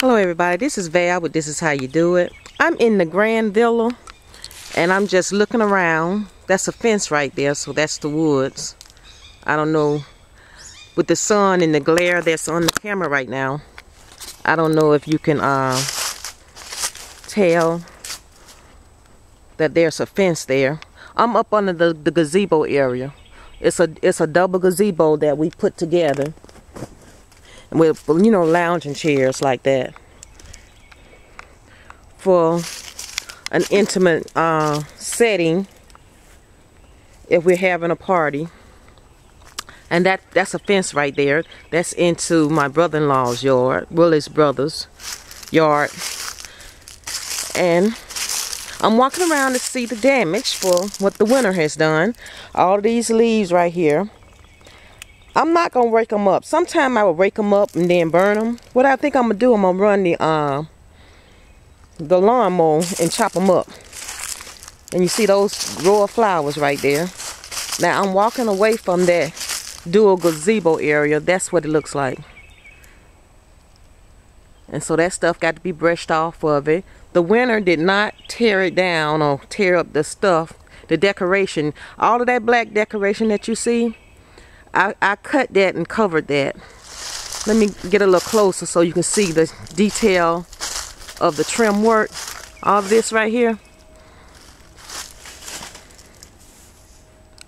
Hello everybody, this is Val with This Is How You Do It. I'm in the Grand-Villa and I'm just looking around. That's a fence right there, so that's the woods. I don't know, with the sun and the glare that's on the camera right now, I don't know if you can tell that there's a fence there. I'm up under the gazebo area. It's a double gazebo that we put together with, you know, lounging chairs like that for an intimate setting if we're having a party. And that's a fence right there. That's into my brother-in-law's yard, Willie's brother's yard. And I'm walking around to see the damage for what the winter has done. All these leaves right here, I'm not gonna rake them up. Sometime I will rake them up and then burn them. What I think I'm gonna do, I'm gonna run the lawnmower and chop them up. And you see those row of flowers right there. Now I'm walking away from that dual gazebo area. That's what it looks like. And so that stuff got to be brushed off of it. The winter did not tear it down or tear up the stuff, the decoration. All of that black decoration that you see, I cut that and covered that. Let me get a little closer so you can see the detail of the trim work. All this right here.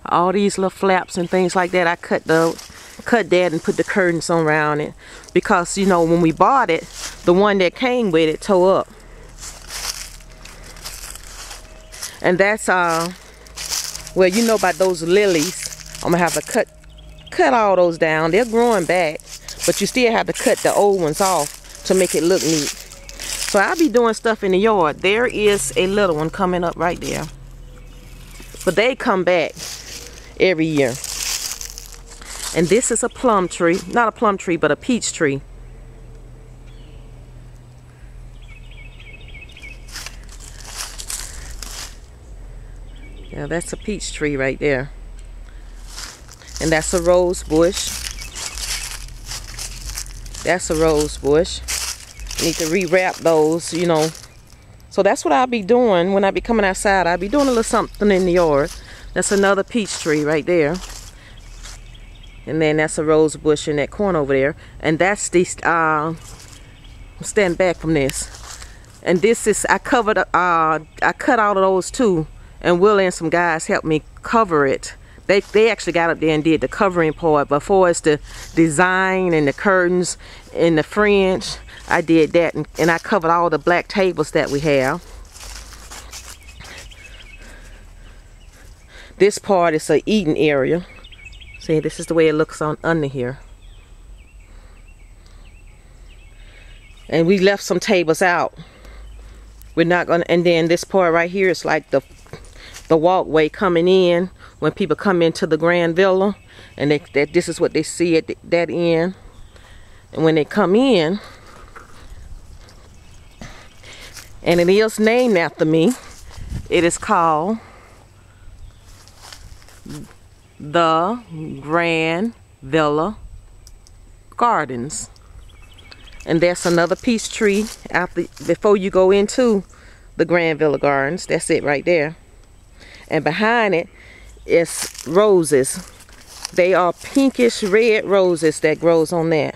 All these little flaps and things like that, I cut that and put the curtains around it. Because, you know, when we bought it, the one that came with it tore up. And that's, well, you know about those lilies. I'm going to have to cut all those down. They're growing back, but you still have to cut the old ones off to make it look neat. So I'll be doing stuff in the yard. There is a little one coming up right there, but they come back every year. And this is a plum tree, not a plum tree, but a peach tree. Yeah, that's a peach tree right there. And that's a rose bush. That's a rose bush. Need to rewrap those, you know. So that's what I'll be doing when I be coming outside. I'll be doing a little something in the yard. That's another peach tree right there. And then that's a rose bush in that corner over there. And that's the, stand back from this. And this is, I cut all of those too. And Will and some guys helped me cover it. They actually got up there and did the covering part. But for us the design and the curtains and the fringe, I did that. And I covered all the black tables that we have. This part is a eating area. See, this is the way it looks on under here. And we left some tables out. We're not gonna, and then this part right here is like the walkway coming in when people come into the Grand-Villa, and this is what they see at that end. And when they come in, and it is named after me, it is called the Grand-Villa Gardens. And that's another peach tree before you go into the Grand-Villa Gardens. That's it right there. And behind it is roses. They are pinkish red roses that grows on that.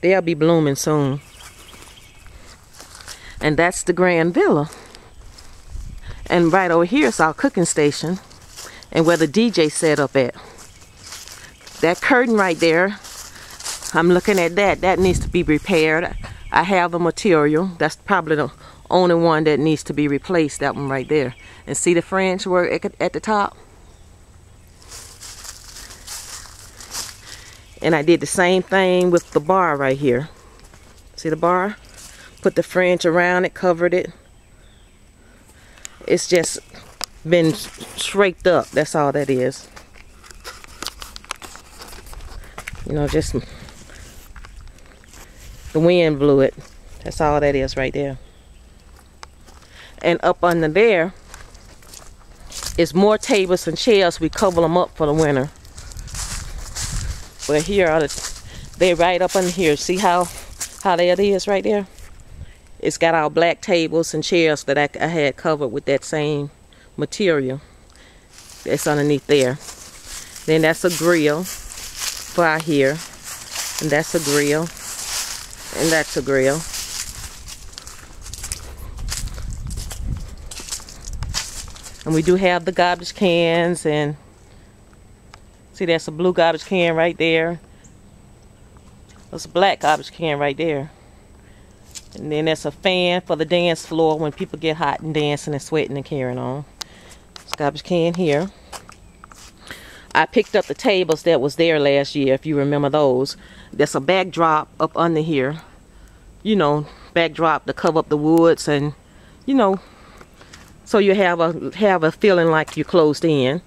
They'll be blooming soon. And that's the Grand-Villa. And right over here is our cooking station and where the DJ set up at. That curtain right there, I'm looking at that. That needs to be repaired. I have the material. That's probably the only one that needs to be replaced, that one right there. And see the fringe work at the top? And I did the same thing with the bar right here. See the bar? Put the fringe around it, covered it. It's just been scraped up. That's all that is. You know, just the wind blew it. That's all that is right there. And up under there is more tables and chairs. We cover them up for the winter. But here are they're right up under here. See how How that is right there. It's got our black tables and chairs that I had covered with that same material. That's underneath there. Then that's a grill for out here. And that's a grill. And that's a grill. And we do have the garbage cans, and see, that's a blue garbage can right there. That's a black garbage can right there. And then that's a fan for the dance floor when people get hot and dancing and sweating and carrying on. It's a garbage can here. I picked up the tables that was there last year, if you remember those. There's a backdrop up under here. You know, backdrop to cover up the woods, and you know, so you have a feeling like you're closed in.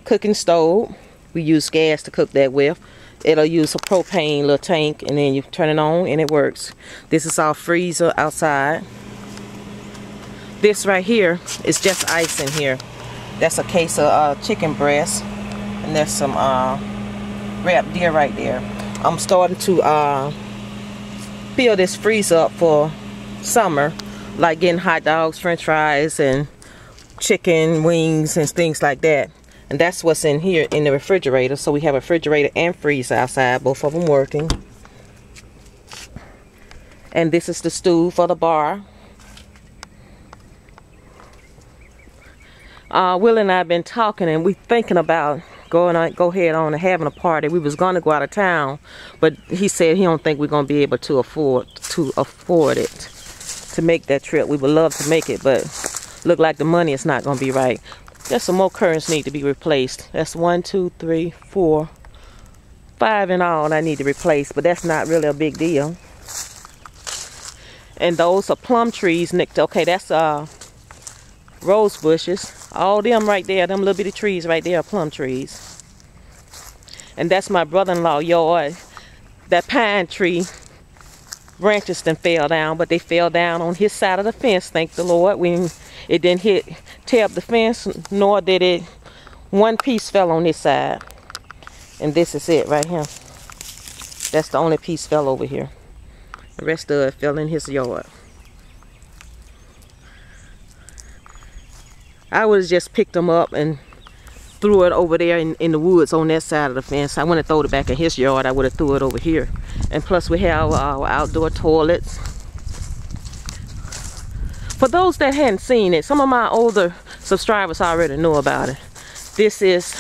Cooking stove. We use gas to cook that with. It'll use a propane little tank, and then you turn it on and it works. This is our freezer outside. This right here is just ice in here. That's a case of chicken breast, and there's some wrapped deer right there. I'm starting to fill this freezer up for summer, like getting hot dogs, french fries, and chicken wings and things like that. And that's what's in here in the refrigerator. So we have a refrigerator and freezer outside, both of them working. And this is the stool for the bar. Will and I have been talking, and we thinking about go ahead on and having a party. We was gonna go out of town, but he said he don't think we're gonna be able to afford it to make that trip. We would love to make it, but look like the money is not gonna be right. There's some more curtains need to be replaced. That's 1, 2, 3, 4, 5 in all I need to replace, but that's not really a big deal. And those are plum trees, Nick. Okay, that's rose bushes. All them right there, them little bitty trees right there are plum trees. And that's my brother-in-law yard. That pine tree branches then fell down, but they fell down on his side of the fence, thank the Lord. When it didn't tear up the fence, nor did it, one piece fell on this side. And this is it right here. That's the only piece fell over here. The rest of it fell in his yard. I would have just picked them up and threw it over there in the woods on that side of the fence. I wouldn't have thrown it back in his yard. I would have threw it over here. And plus we have our outdoor toilets. For those that hadn't seen it, some of my older subscribers already know about it. This is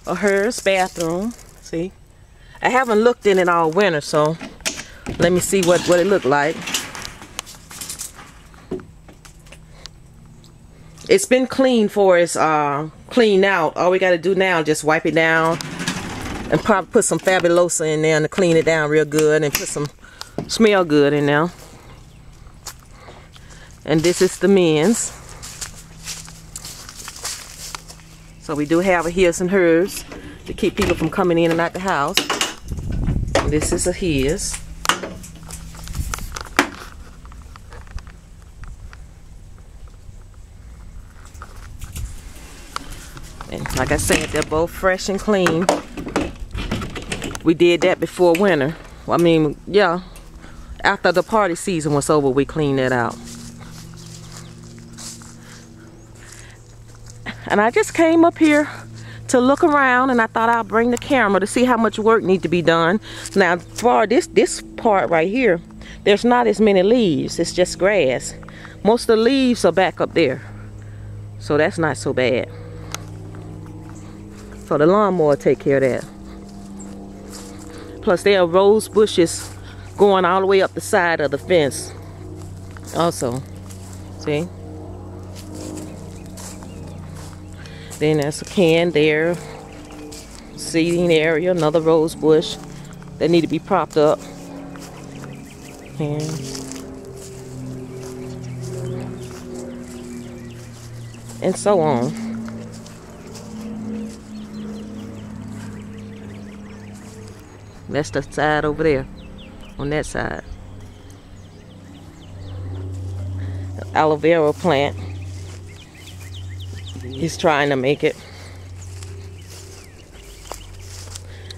a Hers bathroom. See? I haven't looked in it all winter, so let me see what it looked like. It's been clean for it's cleaned out. All we got to do now is just wipe it down and probably put some Fabulosa in there to clean it down real good, and put some Smell Good in there. And this is the men's. So we do have a his and hers to keep people from coming in and out the house. And this is a his. And like I said, they're both fresh and clean. We did that before winter. I mean, yeah, after the party season was over, we cleaned that out. And I just came up here to look around, and I thought I'd bring the camera to see how much work needs to be done. Now, for this part right here, there's not as many leaves. It's just grass. Most of the leaves are back up there. So that's not so bad. So the lawnmower will take care of that. Plus there are rose bushes going all the way up the side of the fence also. See? Then there's a can there. Seating area, another rose bush that need to be propped up. And so on. That's the side over there, on that side. The aloe vera plant. He's trying to make it.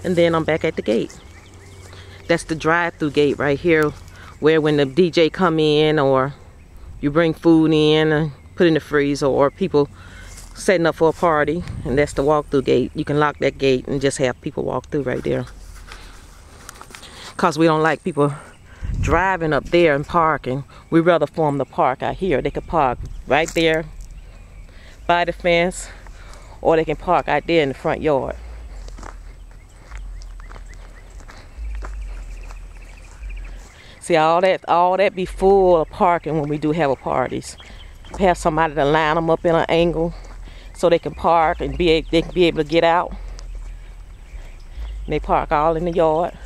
And then I'm back at the gate. That's the drive-through gate right here, where when the DJ come in, or you bring food in and put in the freezer, or people setting up for a party, and that's the walk-through gate. You can lock that gate and just have people walk through right there, because we don't like people driving up there and parking. We rather for them to park out here. They could park right there by the fence, or they can park out there in the front yard. See, all that be full of parking when we do have a parties. Have somebody to line them up in an angle so they can park and they can be able to get out. And they park all in the yard.